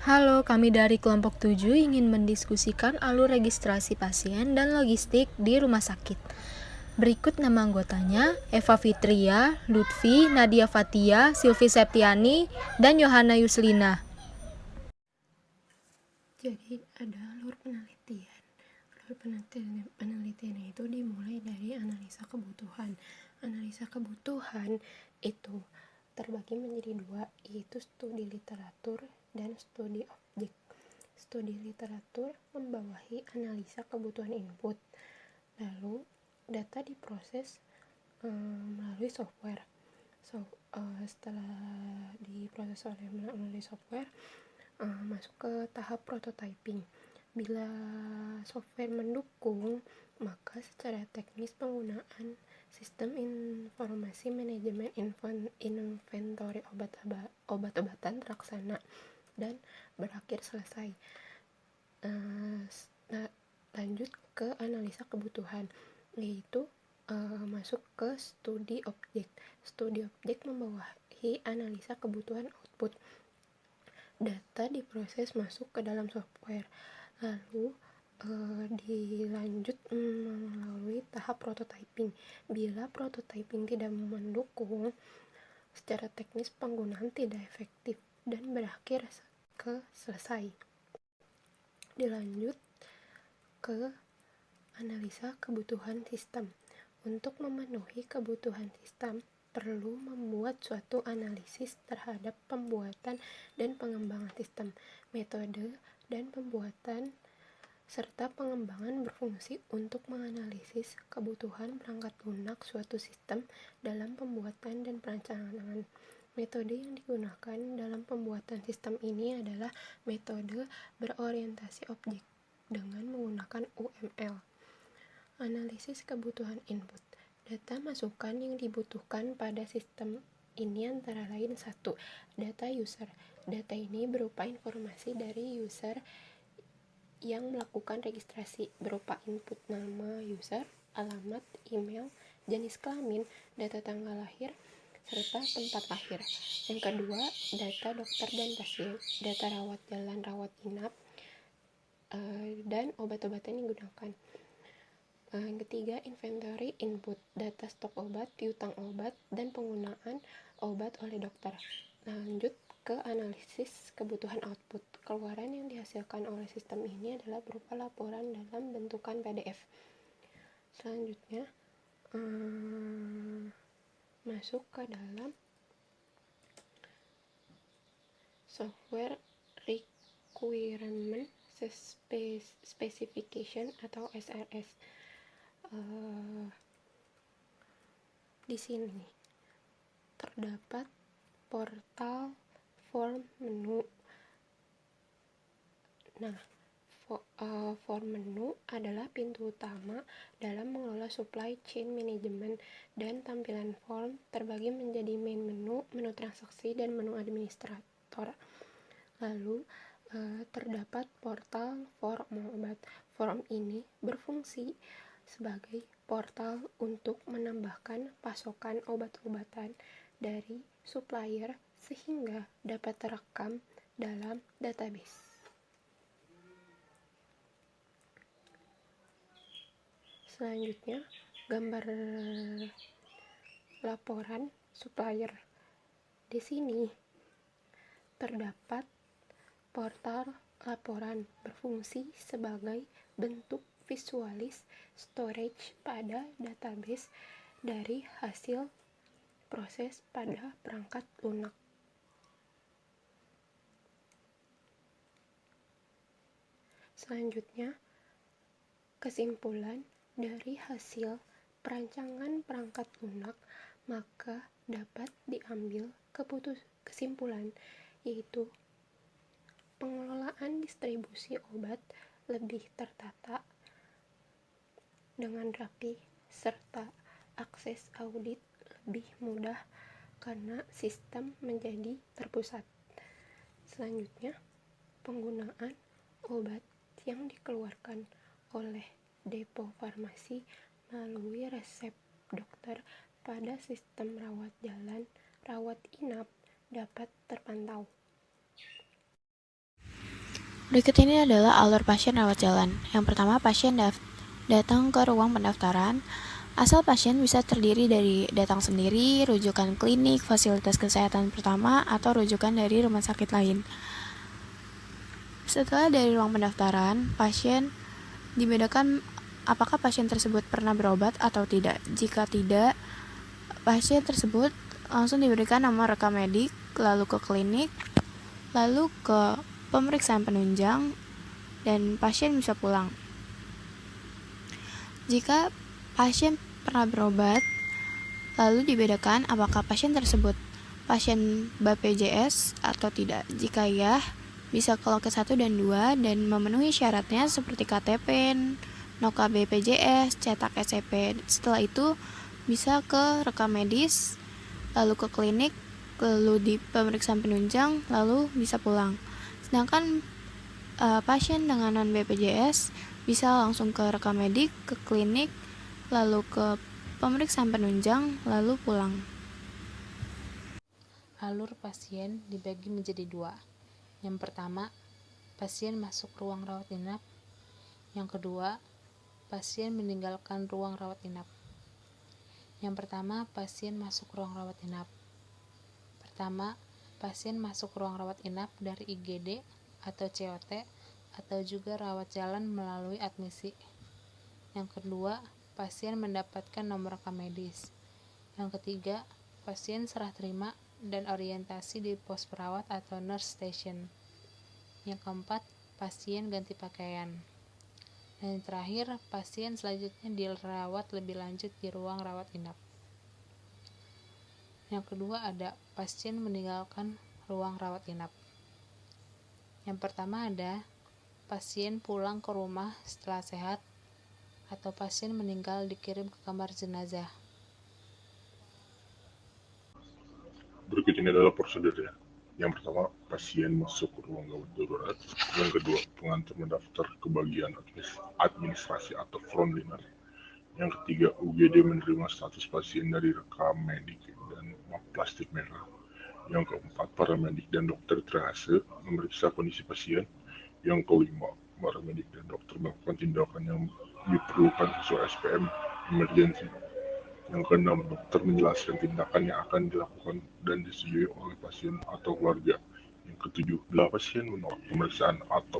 Halo, kami dari kelompok 7 ingin mendiskusikan alur registrasi pasien dan logistik di rumah sakit. Berikut nama anggotanya: Eva Fitria, Lutfi, Nadia Fatia, Silvi Septiani, dan Yohana Yuslina. Jadi ada alur penelitian. Penelitian itu dimulai dari analisa kebutuhan. Analisa kebutuhan itu terbagi menjadi dua, yaitu studi literatur dan studi objek. Studi literatur membawahi analisa kebutuhan input. Lalu data diproses melalui software. Setelah diproses melalui software, masuk ke tahap prototyping. Bila software mendukung, maka secara teknis penggunaan sistem informasi manajemen inventory obat-obatan terlaksana dan berakhir selesai. Lanjut ke analisa kebutuhan, yaitu masuk ke studi objek. Studi objek membawahi analisa kebutuhan output. Data diproses masuk ke dalam software, lalu dilanjut melalui tahap prototyping. Bila prototyping tidak mendukung, secara teknis penggunaan tidak efektif dan berakhir ke selesai. Dilanjut ke analisa kebutuhan sistem. Untuk memenuhi kebutuhan sistem, perlu membuat suatu analisis terhadap pembuatan dan pengembangan sistem, metode, dan pembuatan serta pengembangan berfungsi untuk menganalisis kebutuhan perangkat lunak suatu sistem dalam pembuatan dan perencanaan. Metode yang digunakan dalam pembuatan sistem ini adalah metode berorientasi objek dengan menggunakan UML. Analisis kebutuhan input. Data masukan yang dibutuhkan pada sistem ini antara lain: 1. Data user. Data ini berupa informasi dari user yang melakukan registrasi, berupa input nama user, alamat, email, jenis kelamin, data tanggal lahir, serta tempat lahir. Yang kedua, data dokter dan pasien, data rawat jalan, rawat inap, dan obat-obatan yang digunakan. Yang ketiga, inventory input, data stok obat, piutang obat, dan penggunaan obat oleh dokter. Lanjut ke analisis kebutuhan output. Keluaran yang dihasilkan oleh sistem ini adalah berupa laporan dalam bentukan PDF. Selanjutnya, masuk ke dalam software requirement specification atau SRS. Di sini terdapat portal form menu. Form menu adalah pintu utama dalam mengelola supply chain management, dan tampilan form terbagi menjadi main menu, menu transaksi, dan menu administrator. Lalu terdapat portal form obat. Form ini berfungsi sebagai portal untuk menambahkan pasokan obat-obatan dari supplier sehingga dapat terekam dalam database. Selanjutnya, gambar laporan supplier. Di sini terdapat portal laporan berfungsi sebagai bentuk visualis storage pada database dari hasil proses pada perangkat lunak. Selanjutnya, kesimpulan dari hasil perancangan perangkat lunak, maka dapat diambil kesimpulan, yaitu pengelolaan distribusi obat lebih tertata dengan rapi, serta akses audit lebih mudah karena sistem menjadi terpusat. Selanjutnya, penggunaan obat yang dikeluarkan oleh depo farmasi melalui resep dokter pada sistem rawat jalan, rawat inap dapat terpantau. Berikut ini adalah alur pasien rawat jalan. Yang pertama, pasien datang ke ruang pendaftaran. Asal pasien bisa terdiri dari datang sendiri, rujukan klinik, fasilitas kesehatan pertama, atau rujukan dari rumah sakit lain. Setelah dari ruang pendaftaran, pasien dibedakan apakah pasien tersebut pernah berobat atau tidak. Jika tidak, pasien tersebut langsung diberikan nomor rekam medik, lalu ke klinik, lalu ke pemeriksaan penunjang, dan pasien bisa pulang. Jika pasien pernah berobat, lalu dibedakan apakah pasien tersebut pasien BPJS atau tidak. Jika ya, bisa ke loket 1 dan 2 dan memenuhi syaratnya seperti KTP, Noka BPJS, cetak SCP. Setelah itu bisa ke rekam medis, lalu ke klinik, lalu di pemeriksaan penunjang, lalu bisa pulang. Sedangkan pasien dengan non BPJS bisa langsung ke rekam medik, ke klinik, lalu ke pemeriksaan penunjang, lalu pulang. Alur pasien dibagi menjadi 2. Yang pertama, pasien masuk ruang rawat inap. Yang kedua, pasien meninggalkan ruang rawat inap. Yang pertama, pasien masuk ruang rawat inap. Pertama, pasien masuk ruang rawat inap dari IGD atau COT atau juga rawat jalan melalui admisi. Yang kedua, pasien mendapatkan nomor rekam medis. Yang ketiga, pasien serah terima dan orientasi di pos perawat atau nurse station. Yang keempat, pasien ganti pakaian. Dan yang terakhir, pasien selanjutnya dirawat lebih lanjut di ruang rawat inap. Yang kedua ada pasien meninggalkan ruang rawat inap. Yang pertama ada pasien pulang ke rumah setelah sehat atau pasien meninggal dikirim ke kamar jenazah. Berikut ini adalah prosedurnya. Yang pertama, pasien masuk ke ruang gawat darurat. Yang kedua, pengantar mendaftar ke bagian administrasi atau frontliner. Yang ketiga, UGD menerima status pasien dari rekam medik dan map plastik merah. Yang keempat, paramedik dan dokter triase memeriksa kondisi pasien. Yang kelima, paramedik dan dokter melakukan tindakan yang diperlukan sesuai SPM emergency. Yang keenam, dokter menjelaskan tindakan yang akan dilakukan dan disetujui oleh pasien atau keluarga. Yang ketujuh, bila pasien menolak pemeriksaan atau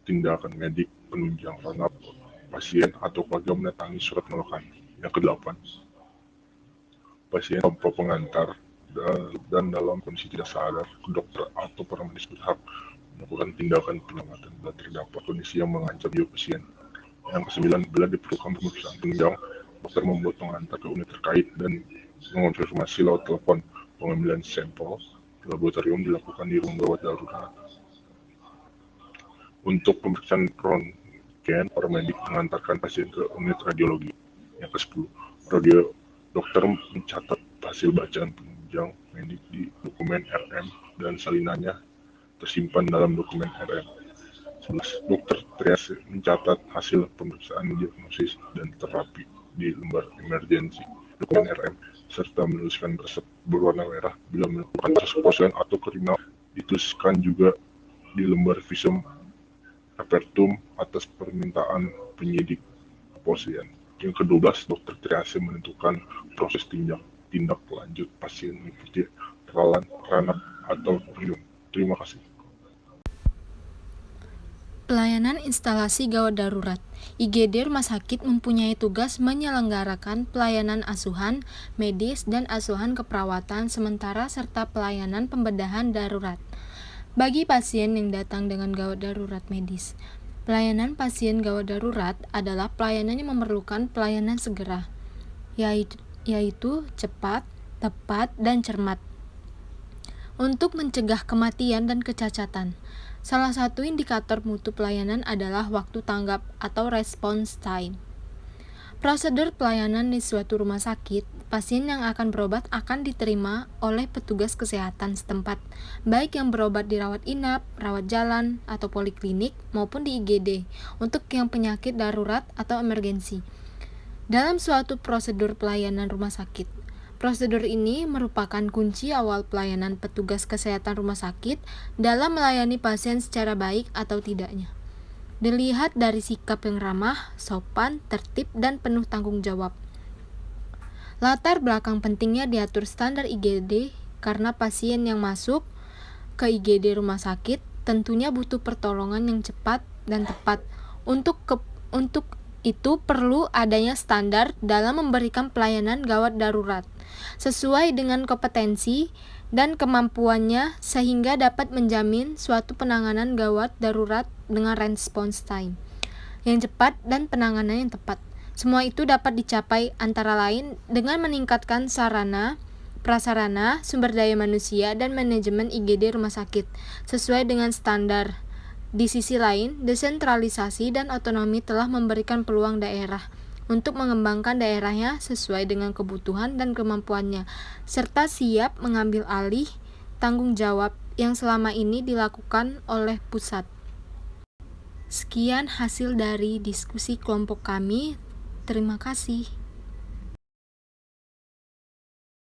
tindakan medik penunjang karena pasien atau keluarga menandatangani surat penolakan. Yang kedelapan, pasien tanpa pengantar dan dalam kondisi tidak sadar, dokter atau paramedis berhak melakukan tindakan penyelamatan bila terdapat kondisi yang mengancam jiwa pasien. Yang kesembilan, bila diperlukan pemeriksaan penunjang, dokter membuat pengantar ke unit terkait dan mengonfirmasi lewat telepon. Pengambilan sampel laboratorium dilakukan di ruang gawat darurat. Untuk pemeriksaan röntgen, paramedik mengantarkan pasien ke unit radiologi. Yang ke-10, dokter mencatat hasil bacaan penunjang medik di dokumen RM dan salinannya tersimpan dalam dokumen RM. 11. Dokter triase mencatat hasil pemeriksaan diagnosis dan terapi di lembar emergensi dokumen RM serta menuliskan resep berwarna merah. Bila melakukan kasus kepolisian atau kriminal, dituliskan juga di lembar visum apertum atas permintaan penyidik kepolisian. Yang ke-12, dokter triase menentukan proses tindak lanjut pasien mengikuti rawat, ranap, atau minum. Terima kasih. Pelayanan instalasi gawat darurat. IGD rumah sakit mempunyai tugas menyelenggarakan pelayanan asuhan medis dan asuhan keperawatan sementara serta pelayanan pembedahan darurat bagi pasien yang datang dengan gawat darurat medis. Pelayanan pasien gawat darurat adalah pelayanan yang memerlukan pelayanan segera, yaitu cepat, tepat, dan cermat untuk mencegah kematian dan kecacatan. Salah satu indikator mutu pelayanan adalah waktu tanggap atau response time. Prosedur pelayanan di suatu rumah sakit, pasien yang akan berobat akan diterima oleh petugas kesehatan setempat, baik yang berobat di rawat inap, rawat jalan, atau poliklinik, maupun di IGD, untuk yang penyakit darurat atau emergensi. Dalam suatu prosedur pelayanan rumah sakit, Prosedur ini merupakan kunci awal pelayanan petugas kesehatan rumah sakit dalam melayani pasien secara baik atau tidaknya. Dilihat dari sikap yang ramah, sopan, tertib, dan penuh tanggung jawab. Latar belakang pentingnya diatur standar IGD karena pasien yang masuk ke IGD rumah sakit tentunya butuh pertolongan yang cepat dan tepat. Untuk itu perlu adanya standar dalam memberikan pelayanan gawat darurat sesuai dengan kompetensi dan kemampuannya sehingga dapat menjamin suatu penanganan gawat darurat dengan response time yang cepat dan penanganan yang tepat. Semua itu dapat dicapai antara lain dengan meningkatkan sarana, prasarana, sumber daya manusia, dan manajemen IGD rumah sakit sesuai dengan standar. Di sisi lain, desentralisasi dan otonomi telah memberikan peluang daerah untuk mengembangkan daerahnya sesuai dengan kebutuhan dan kemampuannya, serta siap mengambil alih tanggung jawab yang selama ini dilakukan oleh pusat. Sekian hasil dari diskusi kelompok kami. Terima kasih.